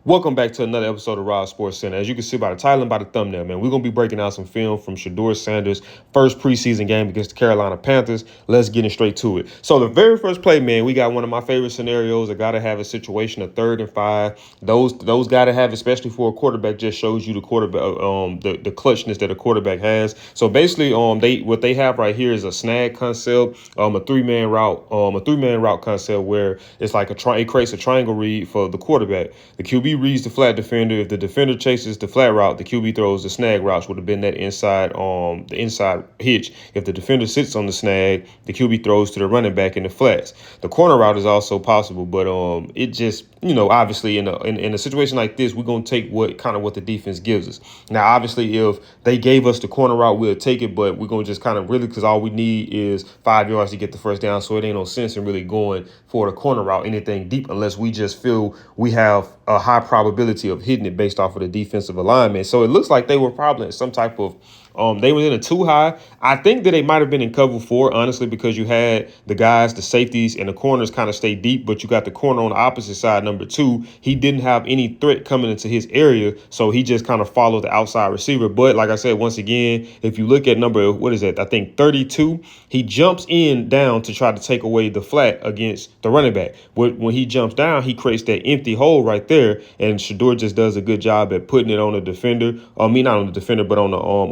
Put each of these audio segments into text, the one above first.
Welcome back to another episode of Raw Sports Center. As you can see by the title and by the thumbnail, man, we're going to be breaking out some film from Shedeur Sanders' first preseason game against the Carolina Panthers. Let's get straight to it. So the very first play, man, we got one of my favorite scenarios. I got to have a situation of 3rd and 5. Those got to have, especially for a quarterback, just shows you the quarterback, the clutchness that a quarterback has. So basically, what they have right here is a snag concept, a three-man route concept where it's like it creates a triangle read for the quarterback. The QB reads the flat defender. If the defender chases the flat route, the QB throws the snag route, which would have been that the inside hitch. If the defender sits on the snag, the QB throws to the running back in the flats. The corner route is also possible, but it just, obviously in a situation like this, we're gonna take what the defense gives us. Now, obviously, if they gave us the corner route, we'll take it, but we're gonna just because all we need is 5 yards to get the first down, so it ain't no sense in really going for the corner route, anything deep, unless we just feel we have a high probability of hitting it based off of the defensive alignment. So it looks like they were probably in some type of they were in a 2 high. I think that they might have been in cover 4, honestly, because you had the guys, the safeties, and the corners kind of stay deep, but you got the corner on the opposite side, number 2. He didn't have any threat coming into his area, so he just kind of followed the outside receiver. But like I said, once again, if you look at I think 32, he jumps in down to try to take away the flat against the running back. When he jumps down, he creates that empty hole right there, and Shedeur just does a good job at putting it on the defender. Not on the defender, but on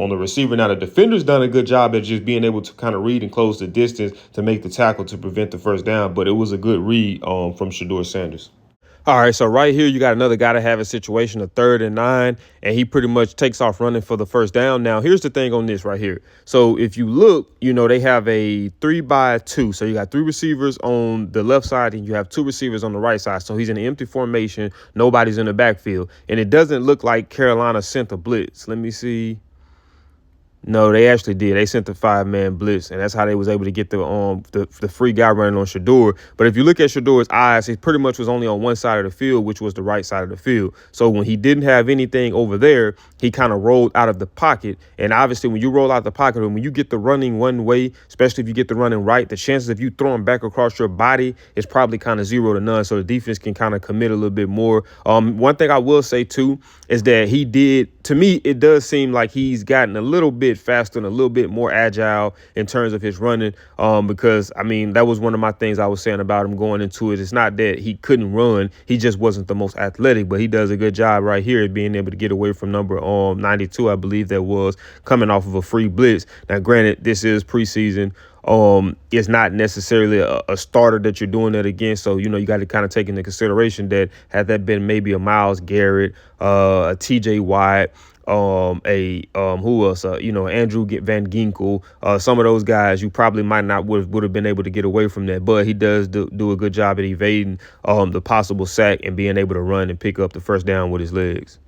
the receiver. Now, the defender's done a good job at just being able to kind of read and close the distance to make the tackle to prevent the first down, but it was a good read from Shedeur Sanders. All right, so right here, you got another guy to have a situation of 3rd and 9, and he pretty much takes off running for the first down. Now, here's the thing on this right here. So if you look, they have a 3-by-2. So you got 3 receivers on the left side, and you have 2 receivers on the right side. So he's in an empty formation. Nobody's in the backfield. And it doesn't look like Carolina sent a blitz. Let me see. No, they actually did. They sent the 5-man blitz, and that's how they was able to get the free guy running on Shedeur. But if you look at Shedeur's eyes, he pretty much was only on one side of the field, which was the right side of the field. So when he didn't have anything over there, he kind of rolled out of the pocket. And obviously, when you roll out the pocket, and when you get the running one way, especially if you get the running right, the chances of you throwing back across your body is probably kind of 0 to none. So the defense can kind of commit a little bit more. One thing I will say, too, is that to me, it does seem like he's gotten a little bit faster and a little bit more agile in terms of his running, because that was one of my things I was saying about him going into it. It's not that he couldn't run, he just wasn't the most athletic, but he does a good job right here at being able to get away from number 92, I believe that was, coming off of a free blitz. Now, granted, this is preseason. It's not necessarily a starter that you're doing that against. So, you got to kind of take into consideration that had that been maybe a Myles Garrett, a TJ Watt, who else? Andrew Van Ginkel, some of those guys, you probably might not would have been able to get away from that. But he does do a good job at evading the possible sack and being able to run and pick up the first down with his legs.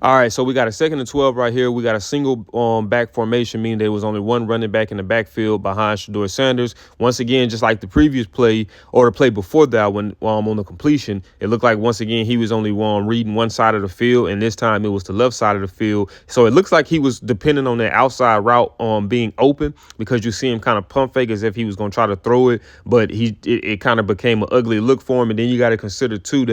All right, so we got a 2nd and 12 right here. We got a single back formation, meaning there was only one running back in the backfield behind Shedeur Sanders. Once again, just like the previous play or the play before that, when on the completion, it looked like once again he was only reading one side of the field, and this time it was the left side of the field. So it looks like he was depending on that outside route being open, because you see him kind of pump fake as if he was going to try to throw it, but it kind of became an ugly look for him. And then you got to consider too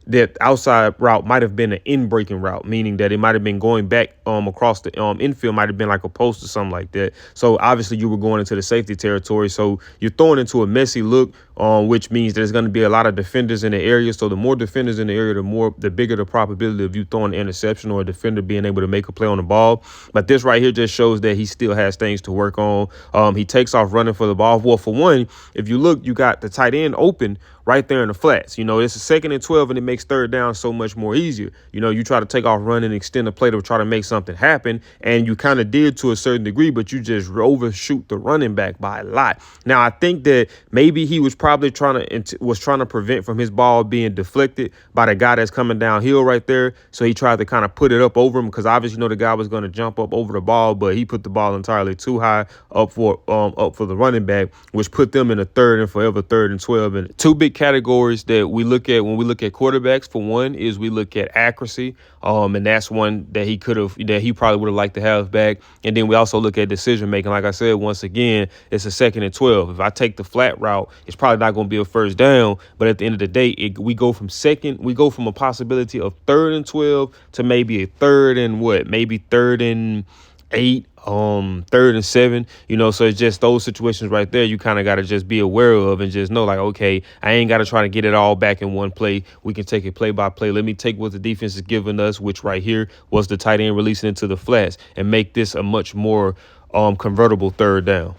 that outside route might have been an in-breaking route, meaning that it might have been going back across the infield, might have been like a post or something like that. So obviously you were going into the safety territory. So you're throwing into a messy look, which means there's going to be a lot of defenders in the area. So the more defenders in the area, the bigger the probability of you throwing an interception or a defender being able to make a play on the ball. But this right here just shows that he still has things to work on. He takes off running for the ball. Well, for one, if you look, you got the tight end open right there in the flats. It's a 2nd and 12, and it makes 3rd down so much more easier. You try to take off running, extend the play to try to make something happen, and you kind of did to a certain degree, but you just overshoot the running back by a lot. Now, I think that maybe he was probably trying to prevent from his ball being deflected by the guy that's coming downhill right there. So he tried to kind of put it up over him, because obviously the guy was going to jump up over the ball, but he put the ball entirely too high up for the running back, which put them in a 3rd and forever 3rd and 12. And 2 big categories that we look at when we look at quarterbacks. For one is we look at accuracy, and that's one that he probably would have liked to have back. And then we also look at decision making. Like I said, once again, it's a 2nd and 12. If I take the flat route, it's probably probably not going to be a first down. But at the end of the day, we go from a possibility of 3rd and 12 to maybe a 3rd and maybe 3rd and 8, 3rd and 7, so it's just those situations right there you kind of got to just be aware of and just know, like, okay, I ain't got to try to get it all back in one play. We can take it play by play. Let me take what the defense is giving us, which right here was the tight end releasing into the flats, and make this a much more convertible 3rd down.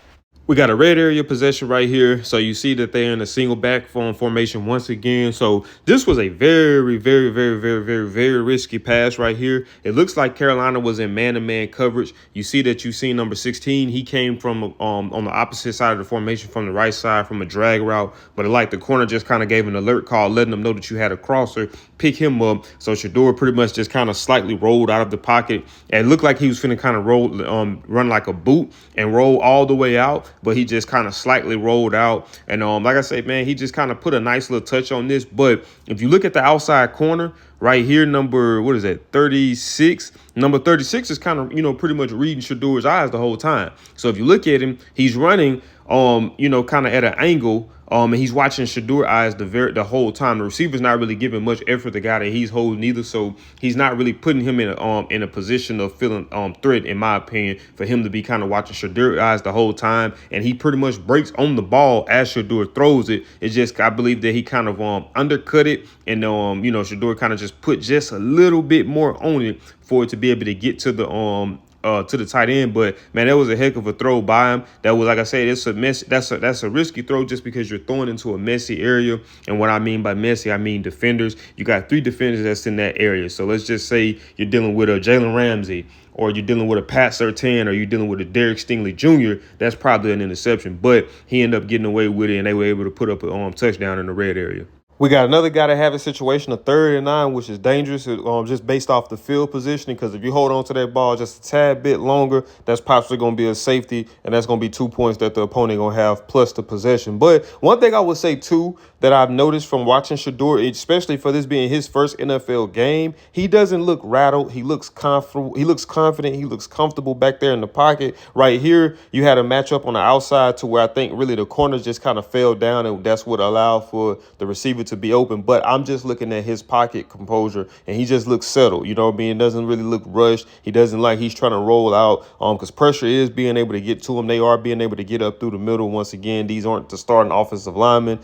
We got a red area possession right here. So you see that they're in a single back formation once again. So this was a very, very, very, very, very, very risky pass right here. It looks like Carolina was in man-to-man coverage. You see that you see number 16. He came from on the opposite side of the formation from the right side from a drag route. But like the corner just kind of gave an alert call, letting them know that you had a crosser, pick him up. So Shedeur pretty much just kind of slightly rolled out of the pocket. And it looked like he was finna kind of run like a boot and roll all the way out. But he just kind of slightly rolled out. And like I said, man, he just kind of put a nice little touch on this. But if you look at the outside corner right here, number 36. Number 36 is kind of, pretty much reading Shedeur's eyes the whole time. So if you look at him, he's running, kind of at an angle. And he's watching Shedeur's eyes the whole time. The receiver's not really giving much effort to the guy that he's holding either, so he's not really putting him in a position of feeling threat, in my opinion, for him to be kind of watching Shedeur's eyes the whole time. And he pretty much breaks on the ball as Shedeur throws it. It's just, I believe that he kind of undercut it, and Shedeur kind of just put just a little bit more on it for it to be able to get to the tight end. But man, that was a heck of a throw by him. That was, like I said, it's a mess. That's a risky throw just because you're throwing into a messy area. And what I mean by messy, I mean defenders. You got 3 defenders that's in that area. So let's just say you're dealing with a Jalen Ramsey, or you're dealing with a Pat Surtain, or you're dealing with a Derek Stingley Jr., that's probably an interception. But he ended up getting away with it, and they were able to put up a touchdown in the red area. We got another guy that have a situation of 3rd and 9, which is dangerous, just based off the field positioning. Because if you hold on to that ball just a tad bit longer, that's possibly going to be a safety, and that's going to be 2 points that the opponent going to have plus the possession. But one thing I would say, too, that I've noticed from watching Shedeur, especially for this being his first NFL game, he doesn't look rattled. He looks comfortable. He looks confident. He looks comfortable back there in the pocket. Right here, you had a matchup on the outside to where I think really the corners just kind of fell down, and that's what allowed for the receiver to be open. But I'm just looking at his pocket composure, and he just looks settled. You know what I mean? Doesn't really look rushed. He doesn't like he's trying to roll out because pressure is being able to get to him. They are being able to get up through the middle. Once again, these aren't the starting offensive linemen,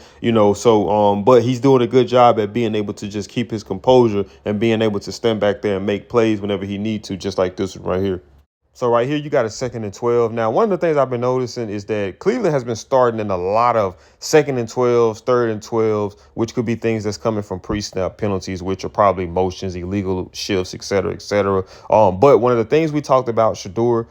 so but he's doing a good job at being able to just keep his composure and being able to stand back there and make plays whenever he needs to, just like this one right here. So right here, you got a 2nd and 12. Now, one of the things I've been noticing is that Cleveland has been starting in a lot of 2nd and 12s, 3rd and 12s, which could be things that's coming from pre-snap penalties, which are probably motions, illegal shifts, et cetera, et cetera. But one of the things we talked about Shedeur,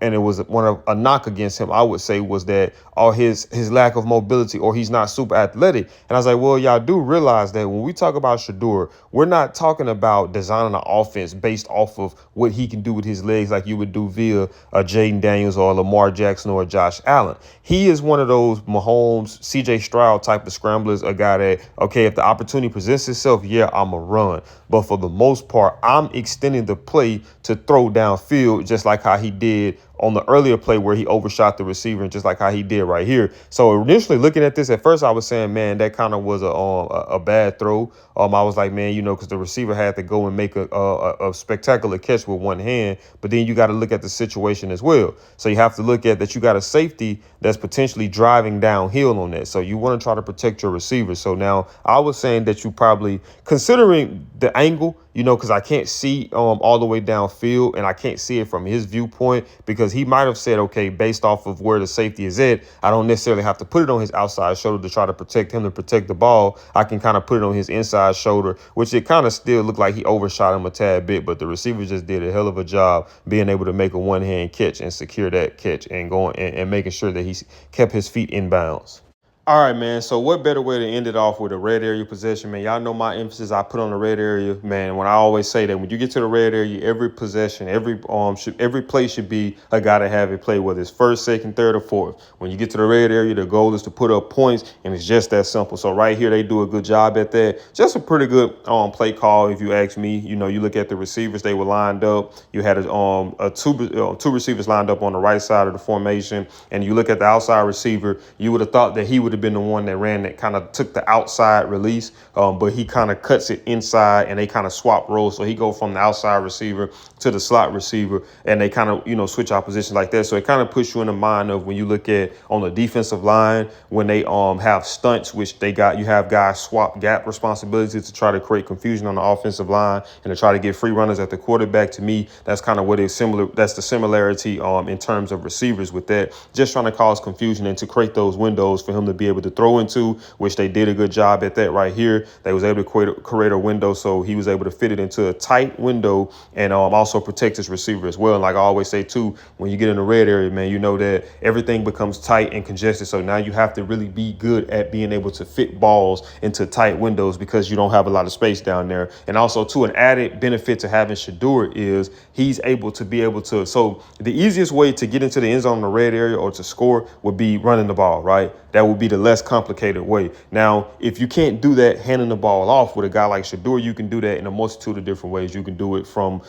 and it was a knock against him, I would say, was that his lack of mobility, or he's not super athletic. And I was like, well, y'all do realize that when we talk about Shedeur, we're not talking about designing an offense based off of what he can do with his legs like you would do via Jaden Daniels or Lamar Jackson or Josh Allen. He is one of those Mahomes, CJ Stroud type of scramblers, a guy that, okay, if the opportunity presents itself, yeah, I'm a run. But for the most part, I'm extending the play to throw downfield, just like how he did on the earlier play where he overshot the receiver, and just like how he did right here. So initially looking at this, at first I was saying, man, that kind of was a bad throw. I was like, man, because the receiver had to go and make a spectacular catch with one hand. But then you got to look at the situation as well. So you have to look at that you got a safety that's potentially driving downhill on that. So you want to try to protect your receiver. So now I was saying that you probably, considering the angle, because I can't see all the way downfield, and I can't see it from his viewpoint, because he might have said, okay, based off of where the safety is at, I don't necessarily have to put it on his outside shoulder to try to protect him, to protect the ball. I can kind of put it on his inside shoulder, which it kind of still looked like he overshot him a tad bit, but the receiver just did a hell of a job being able to make a one-hand catch and secure that catch and going and making sure that he kept his feet in bounds. All right, man. So what better way to end it off with a red area possession, man? Y'all know my emphasis I put on the red area, man. When I always say that when you get to the red area, every possession, every play should be a guy to have it play, whether it's 1st, 2nd, 3rd, or 4th. When you get to the red area, the goal is to put up points, and it's just that simple. So right here, they do a good job at that. Just a pretty good play call, if you ask me. You look at the receivers; they were lined up. You had two receivers lined up on the right side of the formation, and you look at the outside receiver. You would have thought that he would have been the one that ran that kind of took the outside release, but he kind of cuts it inside and they kind of swap roles. So he go from the outside receiver to the slot receiver and they kind of, switch our positions like that. So it kind of puts you in the mind of when you look at on the defensive line, when they have stunts, which you have guys swap gap responsibilities to try to create confusion on the offensive line and to try to get free runners at the quarterback. To me, that's kind of what is similar. That's the similarity in terms of receivers with that, just trying to cause confusion and to create those windows for him to be able to throw into, which they did a good job at that right here. They was able to create a window, so he was able to fit it into a tight window and also protect his receiver as well. And like I always say too, when you get in the red area, man, you know that everything becomes tight and congested. So now you have to really be good at being able to fit balls into tight windows because you don't have a lot of space down there. And also too, an added benefit to having Shedeur is he's able to. So the easiest way to get into the end zone in the red area or to score would be running the ball, right? That would be the less complicated way. Now, if you can't do that handing the ball off with a guy like Shedeur, you can do that in a multitude of different ways. You can do it from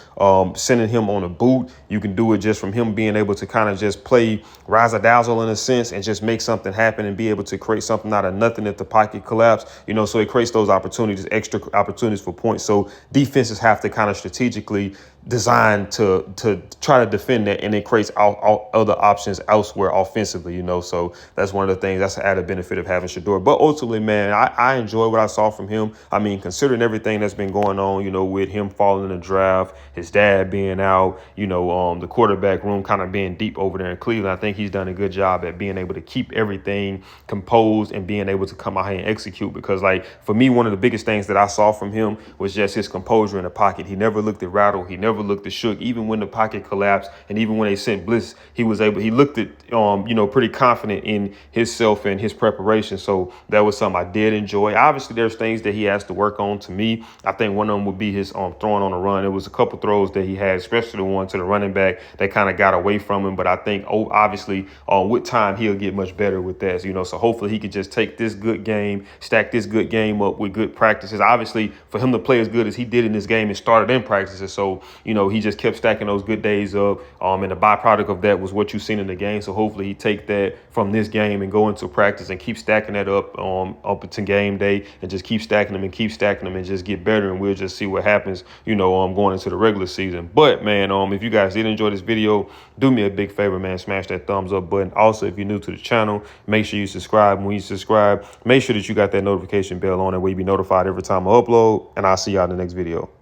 sending him on a boot. You can do it just from him being able to kind of just play razzle-dazzle in a sense and just make something happen and be able to create something out of nothing if the pocket collapse. So it creates those opportunities, extra opportunities for points. So defenses have to kind of strategically design to try to defend that, and it creates all other options elsewhere offensively, So that's one of the things, that's an added benefit of having Shedeur. But ultimately, man, I enjoy what I saw from him. I mean, considering everything that's been going on, with him falling in the draft, his dad being out, the quarterback room kind of being deep over there in Cleveland, I think he's done a good job at being able to keep everything composed and being able to come out here and execute. Because, like, for me, one of the biggest things that I saw from him was just his composure in the pocket. He never looked at rattle. He never looked at shook. Even when the pocket collapsed and even when they sent blitz, he looked at, pretty confident in himself and his preparation. So that was something I did enjoy. Obviously, there's things that he has to work on. To me, I think one of them would be his throwing on the run. It was a couple throws that he had, especially the one to the running back that kind of got away from him. But I think, obviously, with time, he'll get much better with that. So hopefully he could just take this good game, stack this good game up with good practices. Obviously, for him to play as good as he did in this game, it started in practices. So, he just kept stacking those good days up. And the byproduct of that was what you've seen in the game. So hopefully he take that from this game and go into practice and keep stacking that up to game day and just keep stacking them and just get better. And we'll just see what happens, going into the regular season. But, man, if you guys did enjoy this video, do me a big favor, man. Smash that thumbs up button. Also, if you're new to the channel, make sure you subscribe. When you subscribe, make sure that you got that notification bell on it where you be notified every time I upload. And I'll see y'all in the next video.